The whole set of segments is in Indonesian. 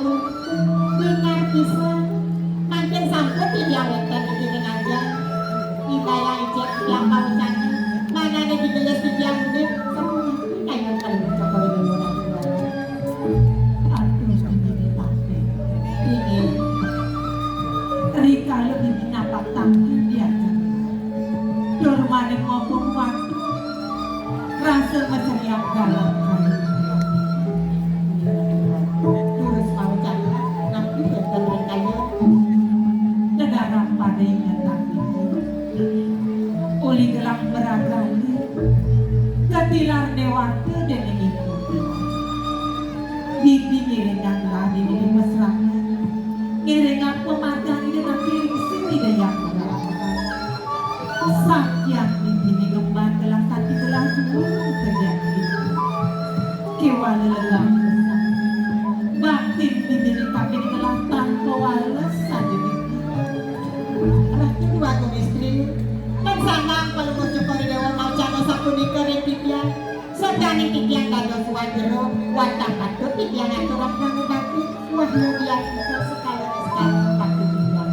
Aduh, dengar bisa makin sampun diawetkan iki ning aja. Hidayah ijek yang mau cantik. Mana nih digeles di tiang udah semua kayak kali cokol ini orang tua. Aduh, ini tapi ini Rika lebih dapat tampil dia. Dormane ngomong waktu rasa macam yang galak kali. Terus mau cakap nanti betul kayu negara pada yang tapi uli gelang beragali ketilar dewata dan mengikuti bibi ngiringan lagi di mesra ngiringan pemadang dengan diri sini dayak sakyan bibi ni gemban gelang kaki gelang dulu terjadi kewala lelang batin bibi ni kaki ni gelang tanpa walas saja bibi alah itu aku istri kan sanang kalau mau cukup di dewa mau cakap sapu di kering pipian sedang pipian kalau suat jeruk watak patut pipian atau orang tapi wah dia itu sekali pasti pipian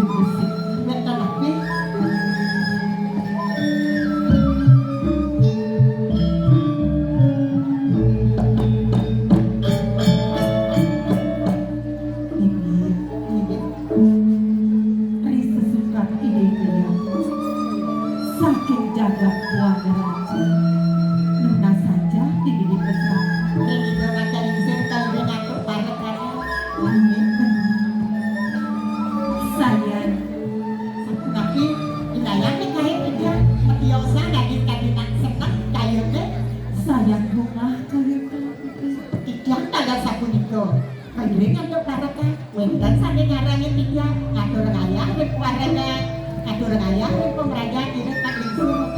musik betul tapi saking jaga keluarga raja Nuna saja dididik besar ini dengan cari serta dengan kepada karena saya tapi inayanya kayak dia biasa dari kabinet senang kayaknya saya rumah kayak ikan ada satu itu kayaknya untuk para kan dan saya ngarangin dia ngatur kaya keluarga ngatur kaya pemeraja tidak tak disuruh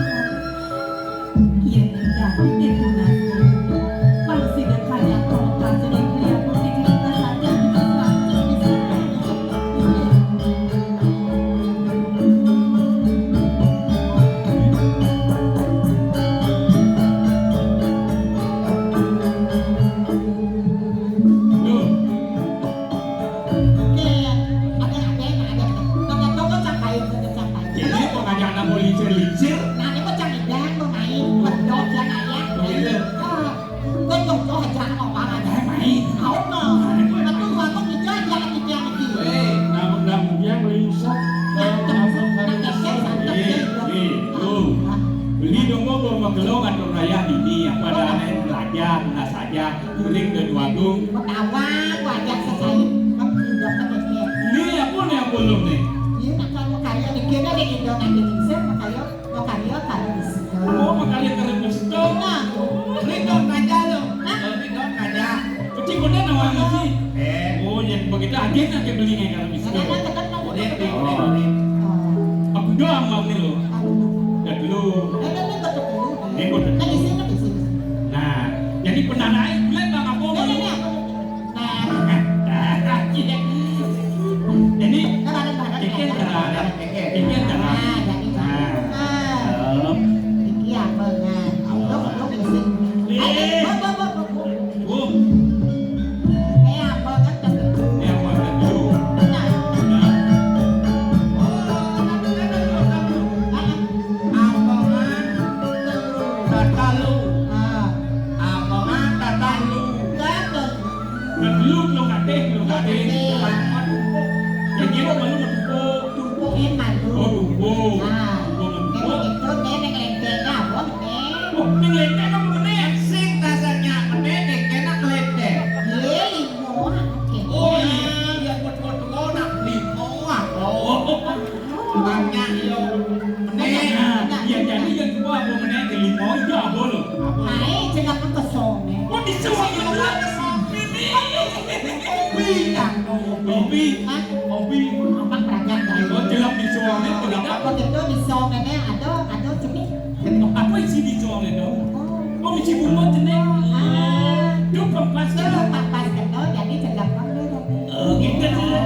iya tidak itu nanti kalau sudah kaya kota jadi dia mesti kita saja Gelongan raya ini yang pada aneh belajar nah saja kering dan wagung pertama wajah selesai tidak pakai ini pun yang belum nih ini kalau kalian dikira di Indonesia makanya mau kalian kalau di situ oh makanya kalian di situ nah Ridon aja lo Ridon aja kecil kode namanya sih oh yang begitu aja nanti belinya kalau di situ aku doang mau nih lo ya dulu nah, jadi pendanai bulan bang aku mau. Nah, jadi ikan terang, ikan terang. Apa isi di jual itu? Oh, isi bunga jenek. Itu pempas itu jadi celak gitu.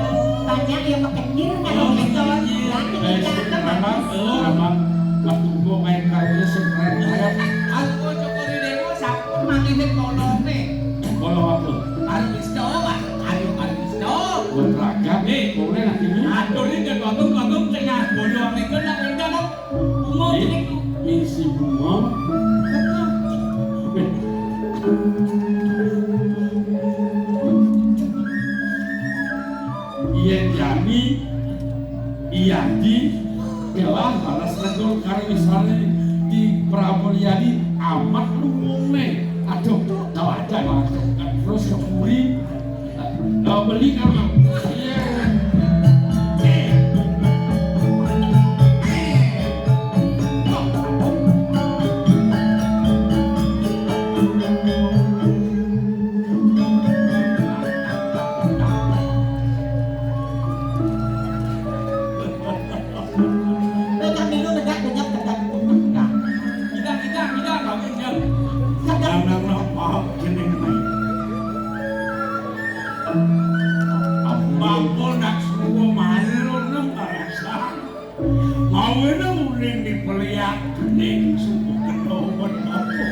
banyak yang mekecil kalau gitu. Memang waktu gua main karo sekeren. Aku coba di demo sampun mangihin tolong nih. kalau apa? Aristo, Pak. Aristo. Beragam nih, boleh nanti ini. Aduh ini ke bagung tengah bodoh mereka nak benda nak umum ini. Misi bunga. Iya jadi, iya di telah balas negol karena misalnya di Pramulyadi amat lumune. Aduh, tahu aja masuk kan terus keburi beli karena Kita kami jam. Nang maaf jeneng mai. Mampu nak semua mahal nang karasa. Mau nang uling dipeliak ning suku kenoban apa.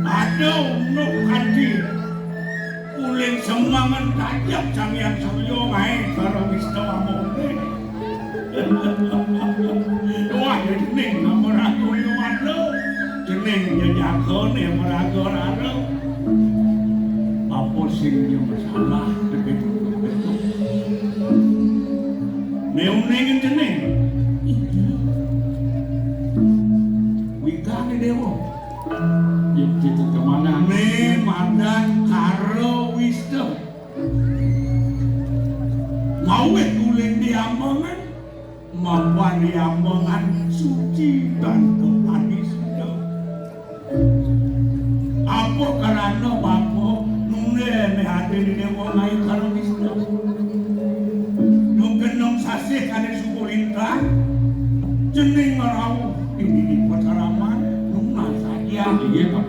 Ada nuk kanti. Uling semangan tajam sampeyan samyo main karo Wisto amone. Wah jeneng ora kuwi wae. Jeneng jajakone merago-rago. Apa sing masalah begitu. Meuneng jeneng. Wikane dewa. Itu kemana? Me mandan karo Wisto. Mau kuling diamongan. Mapan diamongan suci dan manis. Apa karena bapa nune hati di dewa ngai karo Wisto. Nugenong sasih kane suku lintang. Jeneng marau ini di Pataraman nuna saja. Iya Pak.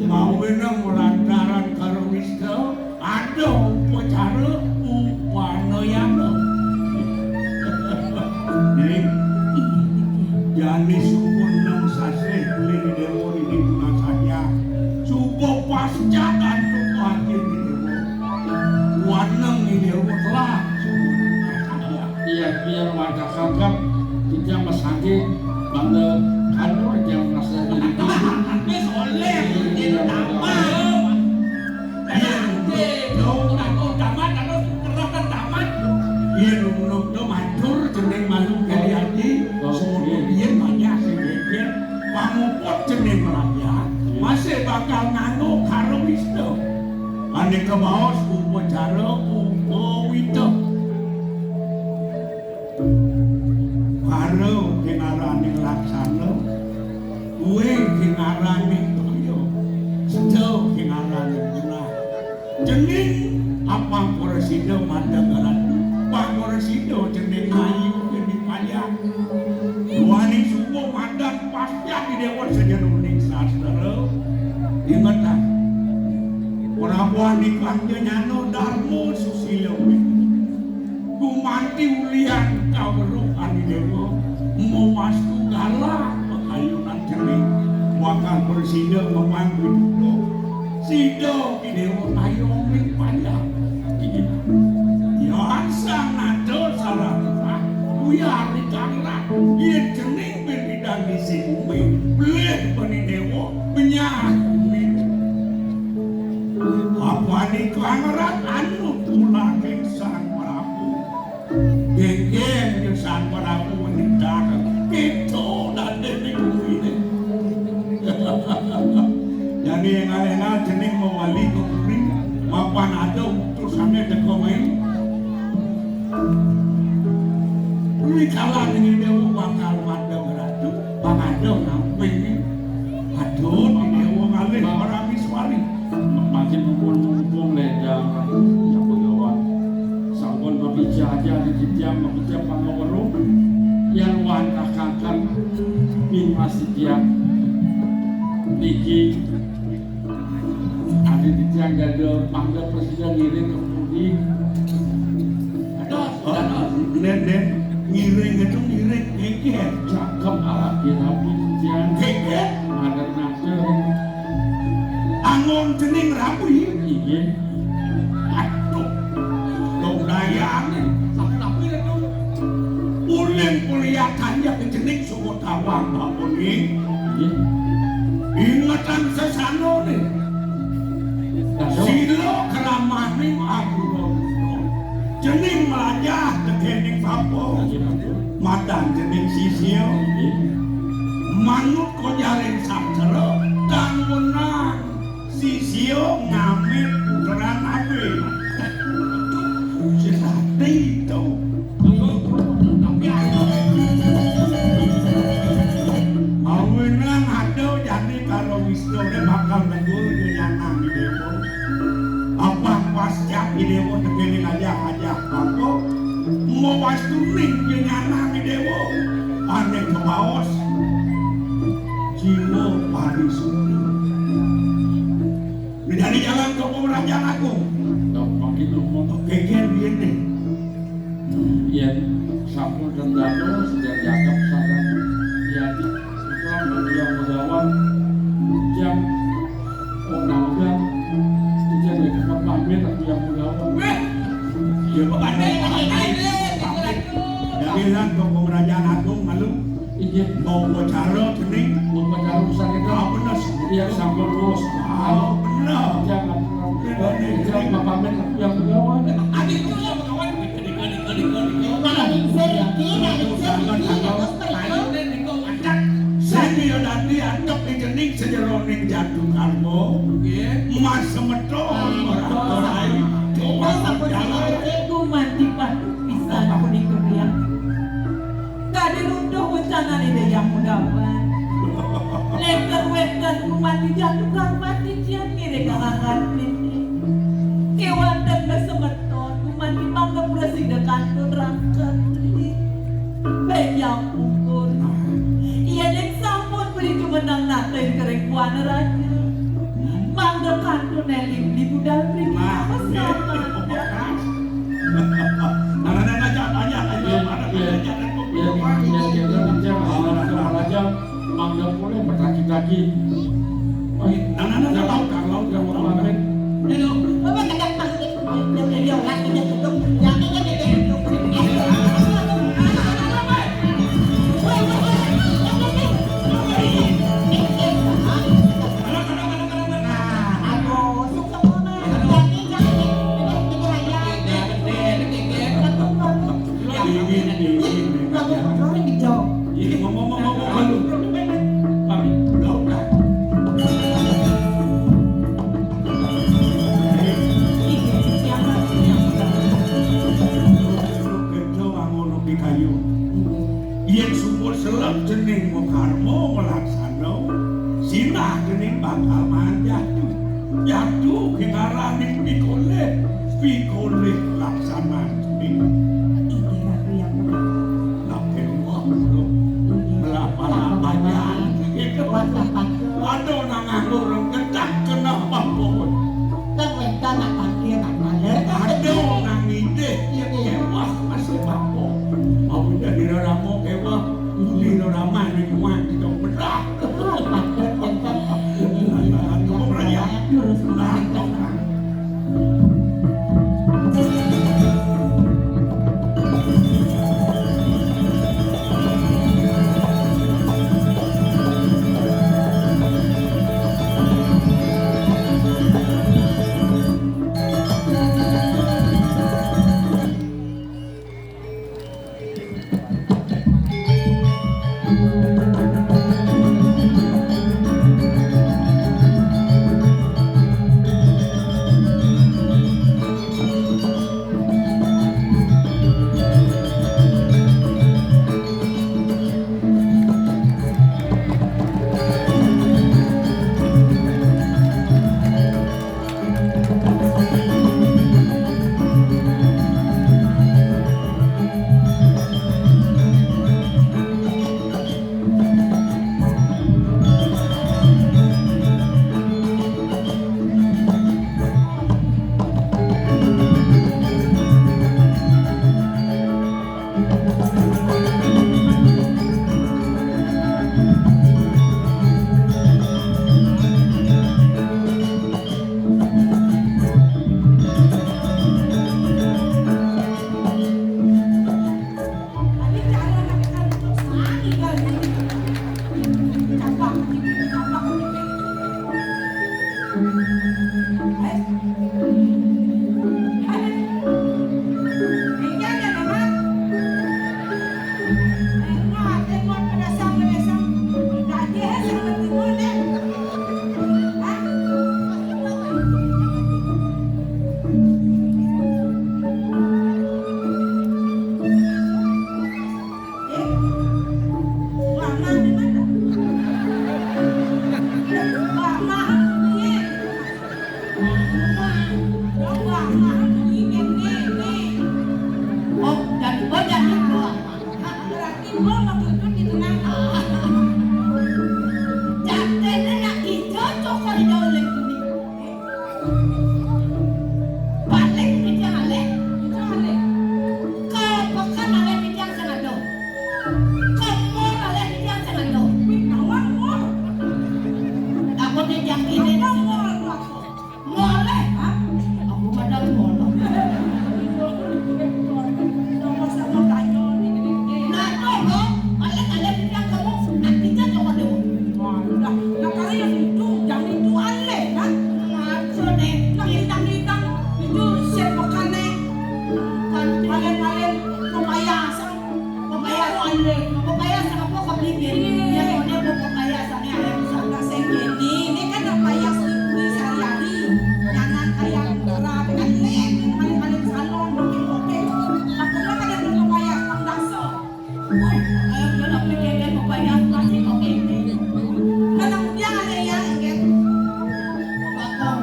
Mau nang lantaran karo Wisto ada upacara upanayana. Ning jani suku nang sasih kuwi di dewa ini nuna saja. Suku pasca dan tumpahnya di dewa. Wanang di dewa telah suku nuna saja. Iya biar warga kakak tidak mesake bangga kantor yang merasa diri Wis oleh yen tamat. Tamat terus kerokan tamat. iya nuk do matur jeneng makhluk kaliati semua biyen banyak sing geger pamuput jeneng rakyat masih bakal nganggo karo Wisto. Ane kebaos upacara Wito. Karo kenarane laksana kuwe kenarane toyo sedo kenarane guna jeneng apa Poresido Mandanggaran Pak Poresido jeneng ayu di payah wani suku mandan pasca di dewan sejenuning sastra ingat Prabuan iklannya nyano Darmo Susilo Kumanti ulian kaweruhan di dewa mewastu galak pekayunan jeneng wakal Presiden memanggil dulu Sido di dewa tayong ring panjang ya sang nado salah kurang kuyar di kangrang iya jeneng berbidang di sini beleh peni dewa penyak apa di kangrang anu tulang sang Prabu geng-geng yang sang Prabu menindak itu dan demi ini jadi yang alena jeneng mewali kekuring mapan ada utusannya dekomeng ini kalah dengan dewa bakal mada beradu bangado namping aduh di dewa ngalih orang miswari masih mumpung ledang jagoan sangkon babija aja di jam babija pangaweruh yang wantah kakak min masih dia niki ada di tiang gado panggil presiden ngiring ke Budi nen ngiring itu ngiring keke cakep ala kirapi tiang keke ada nase anu lamun jening rapi Iya. aduh lodayane Tapi itu. ulin kuliatannya ke jening sumut awang apun ini Iya. ingatan sesano nih Kado. silo keramaning aku jening melajah kekening papo Iya, Pak. madan jening sisio Iya. manut kojaring saktera dan menang sisio ngamit puteran abe sesati itu awenang ada jadi kalau wisdone bakal tegur nyanang di depo apa pasca di depo tegene aja apa mau wastu ning nyanang di depo aneh kebaos jiwa parisuti menjadi jalan ke pemerajaan agung Gampang itu mau. kegiatan dia nih Iya. Sampul dan dano sejak jagab sana. Ya. Setelah bagi yang melawan jam orang tidak ada kepamit tapi yang melawan. dia Pandai, bukan pandai. dari lan ke pemerajaan agung malu Iya. mau bicara kening Upacara besar itu. benar Iya sampul terus. benar Jangan jangan pamit tapi yang melawan. Naning seriki, terus mereka. saya nanti anggap kening sejeroning jatuh karmo mas semeton orang lain coba berjalan Itu mati padu pisan aku di keriang. Gak dirunduh bencana ini yang mudahan. Leker-weker ku mati jatuh kang mati cian kiri karangan ini. Kewan dan besemeton ku mati mangga presiden kantor rangkat ini. Baik yang ukur. Ia yang sampun beri kemenang natain kereng buana raja. Mangga kantor nelim di budal beri apa sama. Manggap boleh berkaki-kaki. Kalau yang mau pamit, Apa kadang panggil dia lagi dia tutup, yang ini dia tutup. Yen sumur selap jening mokarmo melaksano sinah jening bakal manjatu jatuh kengaraning pikole laksana jening naken waktu melapa-lapanya waduh nangangur ketak kena pampun aduh nangide kewah masih pampun mau jadi ramo kewah di rama ini kuat itu benar Oh, jadi doang. Jatene nak ijo cokor ijo oleh bumi. Paling ijo ale. Kau pekan ale ijo senado. Kamu ale ijo senado. Aku dijakini ngoleh. Aku padahal ngoleh. Nah, kok paling ale ijo kamu nak ijo cokor dulu. Ngaco deh. Papayasan ako kabligin. Yan mo po papayasan niya. Ayaw ko lang bigyan papayas kasi okay. Bakong.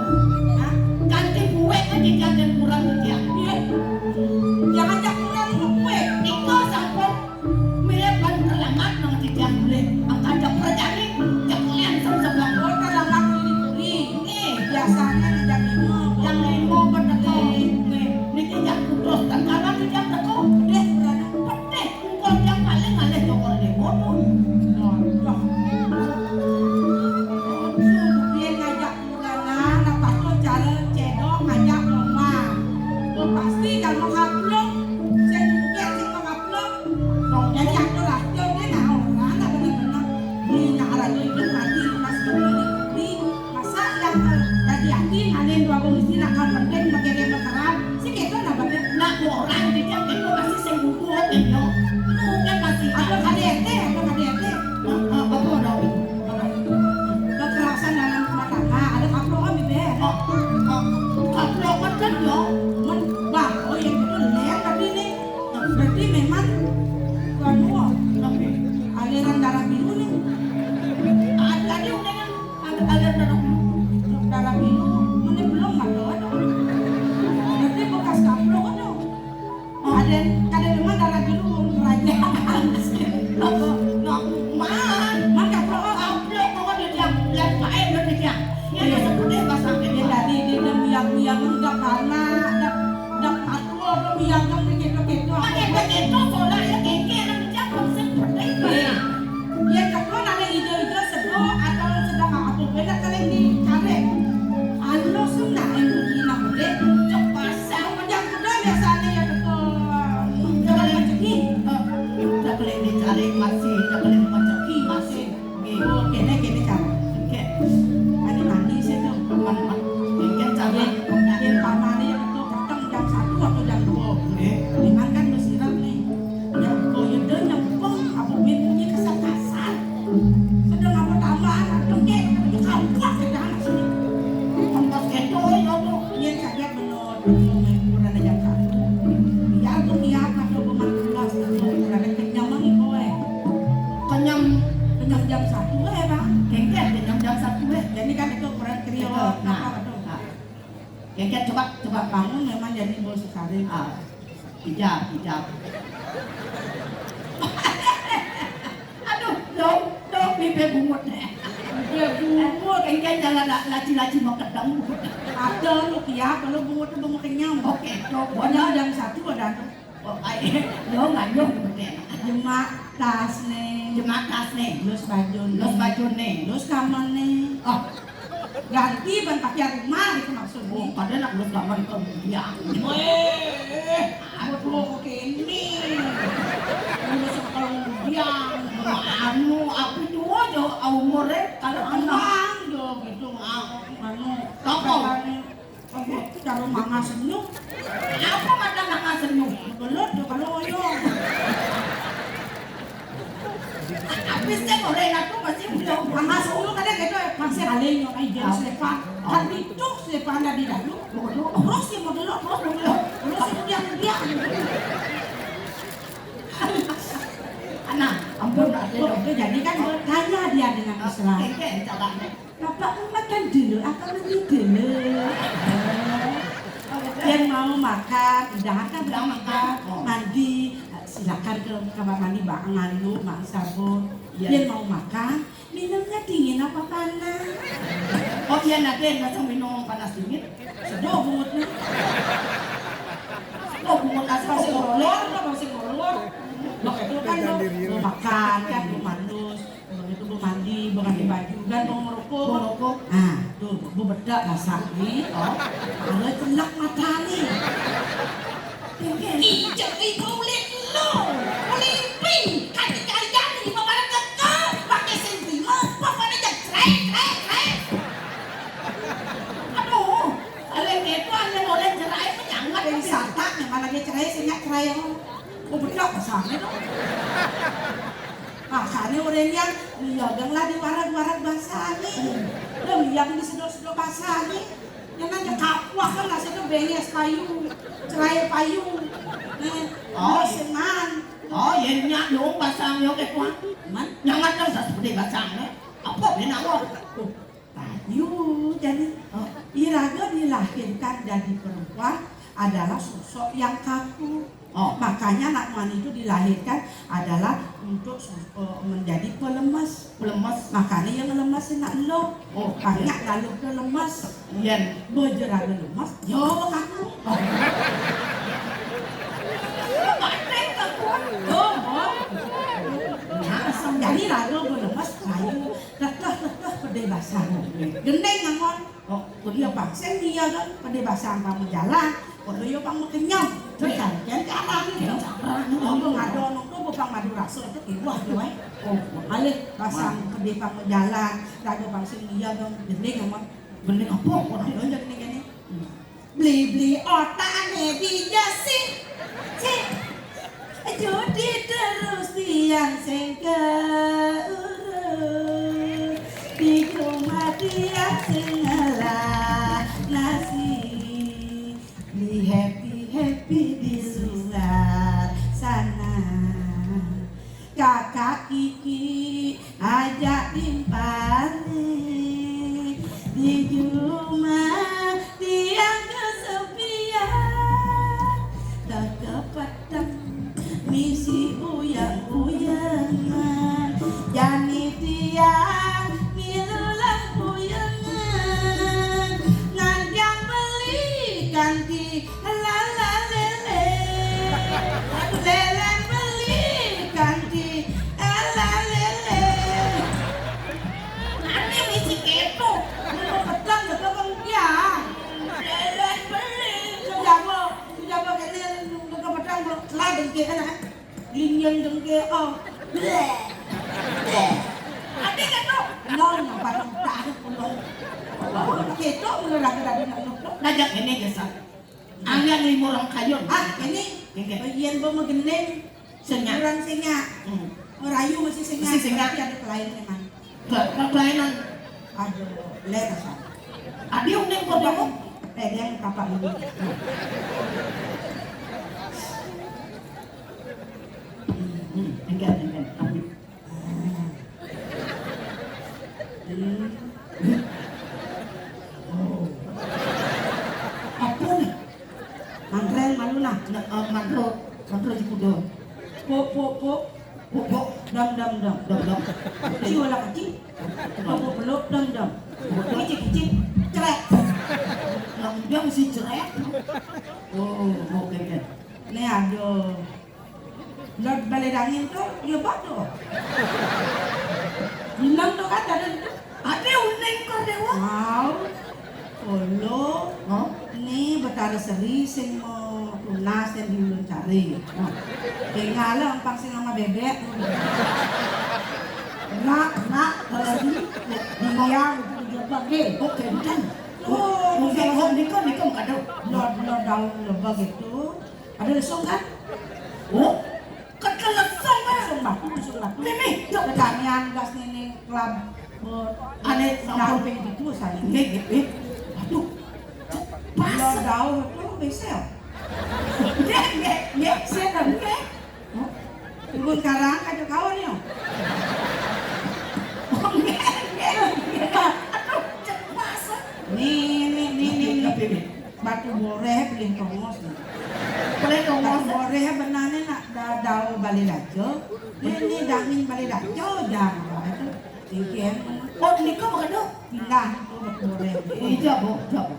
Ganti buwe ka di ganti kurang dia. Ikaw sampun milepan terlambat ng tijang bule. Ang kajak perjani jaklian sa sebelah. Yang lain mo berdako. Ni tijang kudus dan karena tijang dako. Pete kung yang paling alih jokor ni bodoh. Pasti kalau ngupload, saya juga sih ngupload. Jadi aku lah, dia nak orang, nak benar-benar di nak lagi itu mati masih di masa yang tadi yakin ada dua komisi nak kan penting pakai dia berkeran, sih kita nak benar. Nak orang tijang itu masih sembuh itu. Mungkin masih Ada KDRT, apa dong? kekerasan dalam rumah tangga, ada kaploan di bawah. Kalau macam yo. Wah, oh yang itu lihat tapi ini berarti memang aliran darah biru nih. Tadi udah kan ada Darah biru, ini belum ada. Berarti bekas kaplo kan dong. Ada memang darah biru kerajaan. Man kaplo dia tadi dia biang-biang enggak karena dak patro atau biang kan begitu-begitu. Ya kaplo nane hijau-hijau sedo atau sedang apa beda kalian dicari. Anu sunda yang begini boleh cepat sama macam kuda biasanya ya betul. Jangan rezeki. Masih. Oh, kene cara. Ini mandi saya tuh. Yang pamane yang itu datang jam 1 atau jam 2. Memang kan bersirat nih. Yang koyode yang peng apa bunyi kasar-kasar. Sedang apa tambahan dengkek itu kampak ke dalam sini. Yang saya benar udah ada jam 1. Ya tuh dia atau pemantulas atau udah ada kenyang nih kowe. Kenyang jam 1 ya, Bang. Jadi kan itu kurang kriyo. Coba bangun memang jadi bos sekali. Hijab. Aduh, dong, pipi bungut deh. Dia bungut. Kengkek jalan laci-laci mau ketemu. Ada lu ya, kalau bungut itu mau kenyang. Oke, Ada jam 1 ada tuh. nggak Jemak tas nih. Jemakas nih. Los baju nih. Los kamar nih. Oh, Ganti ban pakai rumah itu maksudnya. padahal nak belum kapan kemudian. Buat lo oke ini. Udah sekarang kemudian. Aku tua jo umurnya kalau anak. Tenang dong gitu. Toko. Aku cara manga senyum. Apa mata nak senyum? Belut tuh kalau oyong. Habis teh goreng aku masih belum. Manga senyum kadang gitu masih halenya kayak jadi selepan. Kan itu selepan dari dulu. Terus ya model terus kemudian. Anak, ampun Oke, jadi kan bertanya dia dengan Islam. Kengkek caranya. Bapak makan dulu, akan nanti dulu. udahan kan Udah udah makan. Oh. mandi. Silakan ke kamar mandi Mbak nganu, Mak sabun. Iya. Dia mau makan, minumnya dingin apa panas? Oh iya nanti masa minum panas dingin. Sedih bungutnya. Oh bungut asal Masih kolor. ngolor, masih ngolor. Itu kan mau makan kan, mau mandus, itu mau mandi, mau ganti baju kan, mau ngerokok. Ngerokok. Nah, tuh, mau bedak masak nih. Oh. Ada celak mata nih. Ijek ibu lihat lo, meliping, kaki kalian di bawah kekal, pakai sendiri, pokoknya cerai. Aduh, kalian itu hanya boleh cerai menyangat Yang sata, yang mana dia cerai, saya nggak cerai yang mau bedak masak nih. Makanya orang yang lihatlah di warak-warak basah nih. Dan yang di sedot-sedot basah nih. Yang nanti kapuah kan nasi itu benyes payung, cerai payung. Oh, seman. Oh, yang nyak dong basang yo kayak kuah. Man, Nyangat dong seperti basangnya. Apa benar kok? payung. Jadi, Iraga dilahirkan jadi perempuan adalah sosok yang kaku. Oh. Makanya anak man itu dilahirkan adalah untuk menjadi pelemas. Lemas. Makanya yang lemas nak lo. Oh, Banyak lalu ke lemas. Yan. Bejeraga lemas. Yo kaku. Pakai kakuan. Oh, jadi lalu berlemas kayu. Teteh perdebasan. Gendeng ngamon. Oh, Dia paksa dia kan perdebasan kamu jalan. Kalau dia pang kenyang. Terjadian ke arah ini. Ngomong ngadon itu bupang madu rasa itu kiwah tuh eh. Oh, alih pasang kedepang jalan. Lalu paksa dia kan gendeng ngamon. bener apa? Waduh, jadi gini. Beli otaknya dia sih. Judi terus tiang sengkeurus di rumah tiang sengalah nasi di happy di luar sana. Kakak Kiki ajak timpani di rumah tiang kesepian tak kepatang misi uyang-uyangan jani tiang milulang uyangan ngajak beli ganti lala lele beli ganti lala lele Nanti misi kepo. mau petang gak bang dia lele beli jago kalian gak petang lah dengke kan linyan dengke oh Ada kan tuh? non patang tak pulau kita mulai lagi Najak ini jasa. Angin 5 orang kayon. ini bagian gua mau gendeng Senyak. kurang senyak rayu masih senyak Masih senyak. tapi ada kelainan memang Kelainan. aduh lerasan Adi unik kok dia kok. pegang kapak ini Enggak. Apa nih? mangreng malu lah Mandro di kudo. po dam Dom. ciu lah kecil po peluk dam kicik cerek Yang dia mesti cerai. Oh, oke. ini ada Lord balai angin tuh dia batu hilang tuh kan ada itu Ada unik kok dewa. wow Olo Oh, ini betara seri sing mau tunas yang diulun cari tinggal lah empang sing sama bebek nak kalau di dia lebah deh oke bukan. oh Mungkin nikon kado. Lord daun lebah gitu ada lesung kan Oh, kekelesong kan. lesung batu Nih, yuk. kekanian gas nenek klub Aneh daun sama. gitu saya Aduh. Pas. Lord daun itu besel Saya kan nggak. Ibun karang aja kawan ya. Oh, nggak. Aduh, cepat. Nih. Tapi, Batu boreh beli tongos nih. Boleh dong, Kalau Bos. boleh benarnya nak dadau balik dajo. Ini dangin balik dajo jangan. Ikan. Oh, nikah bukan dong? Pindah itu boleh. Iya, Bu. Iya, Bu.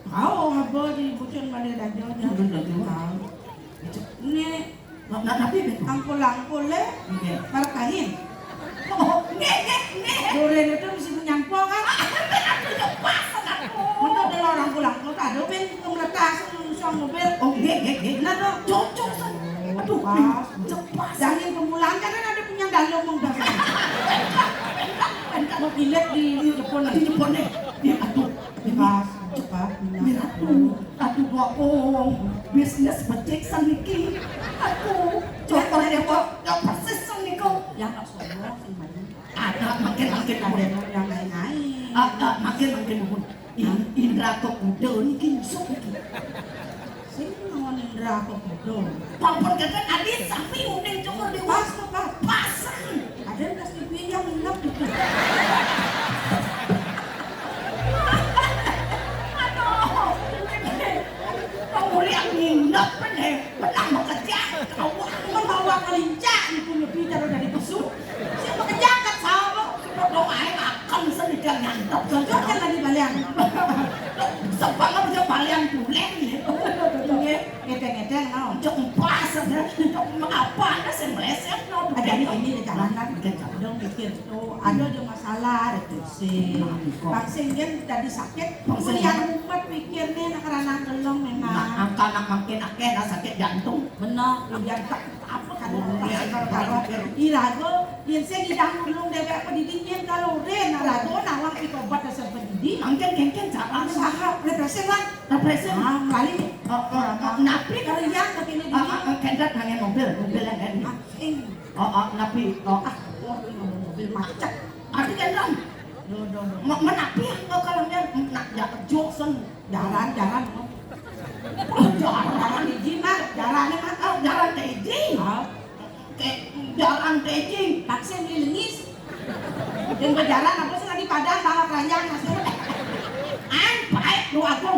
Kau apa di bucin balik dajo jangan tahu. Ini Tapi angkul-angkul le, markahin. oh, nge. Dore itu mesti menyampo kan? Untuk kalau orang pulang kota, ada ben meletak sang mobil. Oh, nge. Nah, dong, Cocok, San. Aduh, pas, cepat. jangan kemulan kan ada punya dalung menggas. Mau pilet di depan Di Jepun deh. Aduh, pas, cepat, aduh, bohong. Bisnis becek sang niki. Aduh, contohnya kok gak persis sang niko. yang tak sombong sih maju. Ada makin Ada yang naik-naik. makin mohon. Indra kok udah niki sok niki. Sing ngomong Indra kok bodoh. Pampun kata adit sapi udah cuma di Pas kok pas. pasang. Ada yang kasih pilih yang nginep gitu. Aduh, kamu lihat nginep deh, menang bekerja. Kau Membawa kelincah di punya bicara dari pesu. siapa bekerja kan sama? Doa akan sedikit nyantap saja. Cocok kan lagi balian. Sebab apa dia balian tulen ya? Ngeten-ngeten mau. Cok pas ada, cok apa ada sih meleset no? Ada ini di jalanan dong mikir tuh ada masalah itu sih. Vaksin kan tadi sakit, kemudian umat pikirnya karena gelong memang. Anak makin akeh dah sakit jantung. Benar, yang tak apa kan kalau irago yang saya hidang belum dewek apa didingin kalau ren arago nawang ikobat dasar pendidik. Mungkin kengken cara Sahab represen lah. represen. Kali Napi kalau yang begini dingin. kendrat hanya mobil yang ini. Napi Mobil macet. arti kendrat. Menapi kalau dia nak jatuh joksen Jalan. jalan Jalan hiji mah, jalannya mah jalan teji jalan teji vaksin dilengis. Dan berjalan apa sih lagi Padang banget ranjang masuk. baik lu aku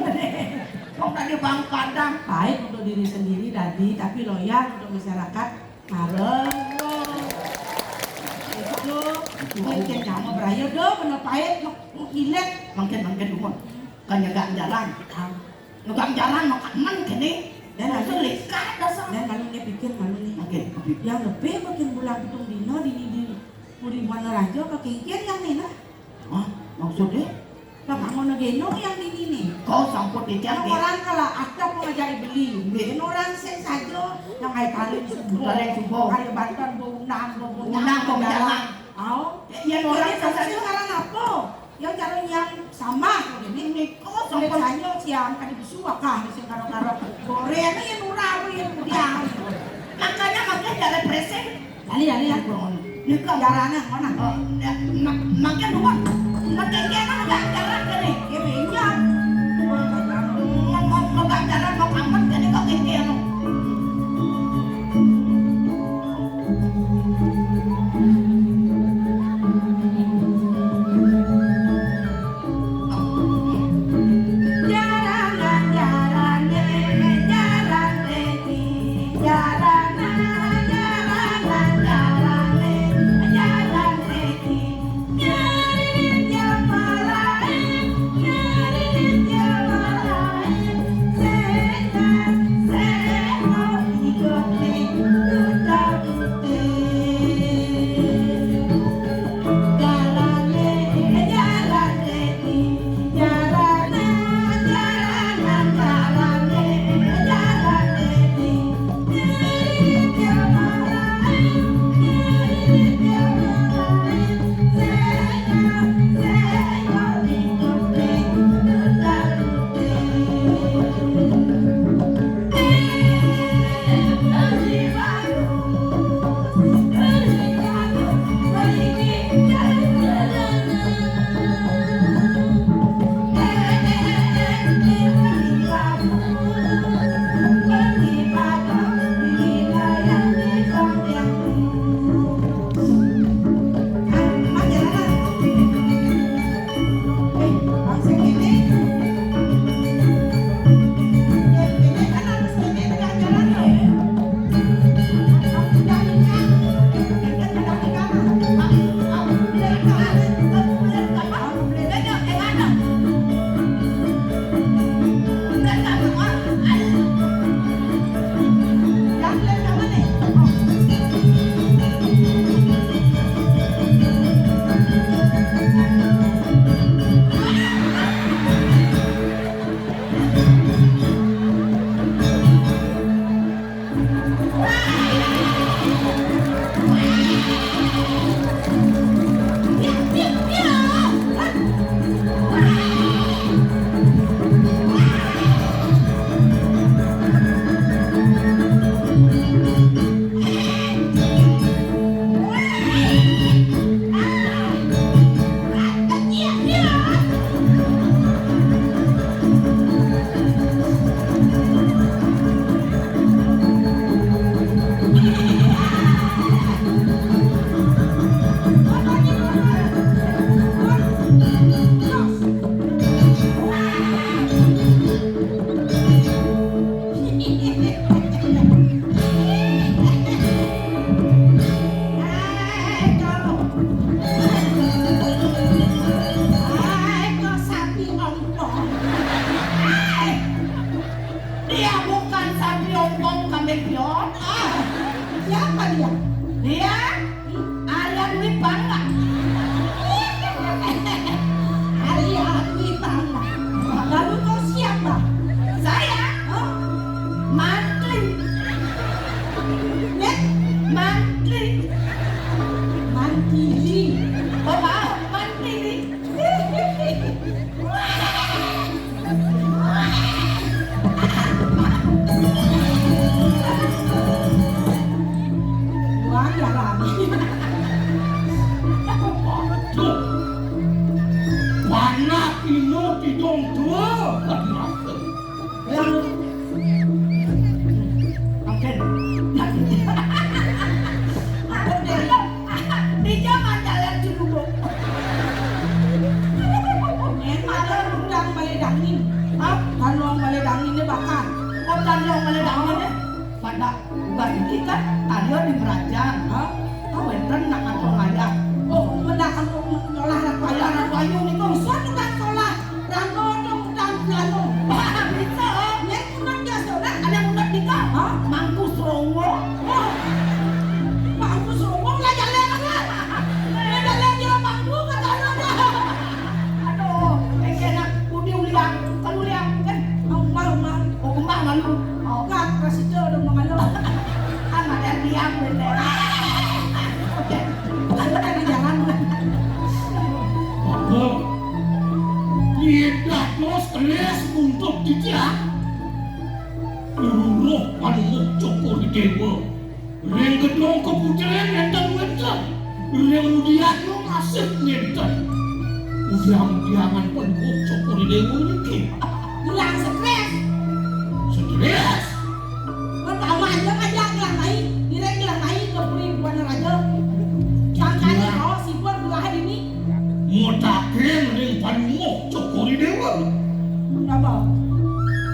kok tadi bang Padang Baik untuk diri sendiri tadi, tapi loyal untuk masyarakat. Mareng. Itu mungkin kamu berayo do, bener pahit, mau kilet. mungkin dulu kan nyegang jalan nyegang jalan makanan kini Dan lalu lalu likat dasar dan lalu dia pikir malu nih. oke Yang lebih makin bulan pitung dino di Puriwan Rajo ke kengkian yang ini nah. maksudnya Lah kamu negeno yang ini nih. kau samput di Yang jalan orang kalau ada pengajari beli, mungkin orang sen saja yang kayak kali subuh, Kali subuh. kali bantuan bau Unang, bau jalan. Yang orang orang saja. saja sekarang apa? Yang cara yang sama, ini kok sampai hanya siang kali bisuak kah, di karo-karo goreng yang murah, yang mudian. makanya ada represen Dali ya. ini kan Jalannya mana? makin dulu makin nggak jalan kini Ya banyak. nggak jalan mau amat kini kok kengkian Jalan Pandai Pion. Siapa dia? Dia Arya Dwi Pangga. Arya Dwi Pangga. Lalu kau siapa? Saya mantri. Ya, mantri. Mantri. Oh, wow, mantri. Wah, ya Rami. Tuh, panak ino tidong tua lagi rasa. Lalu oke. Aku di zaman jalan Cilubuk. Ada undang maledangin. Tanong maledangin ini bakar. Oh, tanong maledangin ini pada bagi kan ada di Merajang. Kau enten nak atau ngayak. Oh, mendak ngolah rapayu ni kau suatu kan sekolah. Rano dong dan plano. Bisa. Nek kunak dia saudara ada kunak nikah. Mangku Serongo. Mangku Serongo lah jalan kan. Jalan dia mangku kata dia. Aduh, kena udi uliang, kan uliang kan. Mau. Oh, kembang malu. Oh, kan presiden udah mengalu. Anak dan diam bener. Oke. Ada di jalan. Apa? Tidak terus keles untuk dijak. Roh panuk cokor dewa. Reng gedong keputiran nentang. Reng udian lo ngasih nentang. Udiang-udiangan panuk cokor dewa ini. Hilang stres. Stres. Pertama aja aja gelang naik, direk gelang naik ke Buan Raja. Makanya kau si Buan belahan ini. Motaken reng panuk cokor dewa. Apa?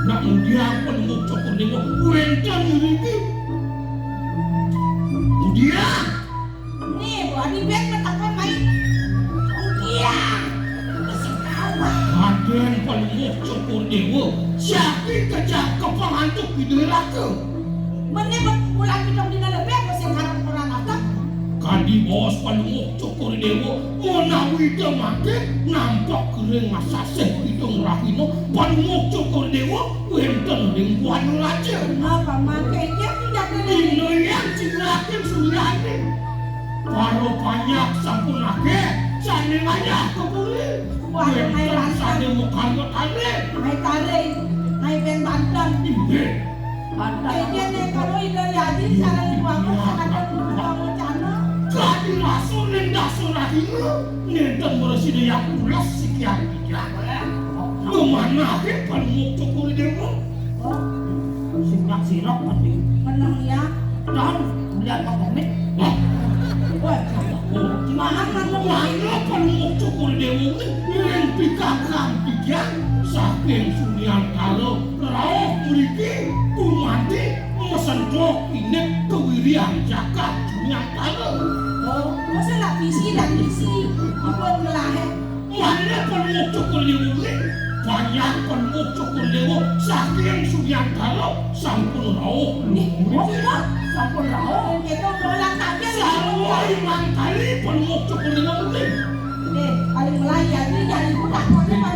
Nak udiang panuk cokor dewa. Wentang ini. Udiang. Nih, buat di bed bertakon main. Iya. Masih kawan. Aden panuk cokor dewa. Siapa kejak kepangantuk di neraka. Mana bulan kita di dalam bed masih karang peran atas. Kadi bos panuk cokor dewa. Menawi dia makin nampak kering masaseh hidung rahino. Panuk cokor dewa. Wenten ringkuan raja. Apa makanya tidak boleh. Ino yang cinglakin suyane. Paro banyak sampun ake. Sane banyak kebuli. Wenten sane mukanya tane. Hai tarik, hai ben bantan. Ibe. Kayaknya nih kalau ini jadi salah dibuang ada buang cana. Kadi langsung nendah surahino. Nendah meresida yang ulas sekian tiga. Kemana ke panuk cokor dewa? Oh, Sinyak sirap mandi. menang ya. Dan lihat komik. Wah. Wah, Oh. gimana kan lo? Mana panuk cokor dewa ini yang pikakam pikiran saking sunian kalau rauh mriki kumati mesendok ini kewirian jagat sunian kalau Oh, masa nak visi dan visi apa ngelahe? mana panuk cokor dewa ini banyak panuk cokor dewa saking sunian kalau sampun rauh Oh, enggak. Sampun rao. Kita ulang tapi Sawai mangkali panuk cokor dewa ini paling melayani jadi budak kau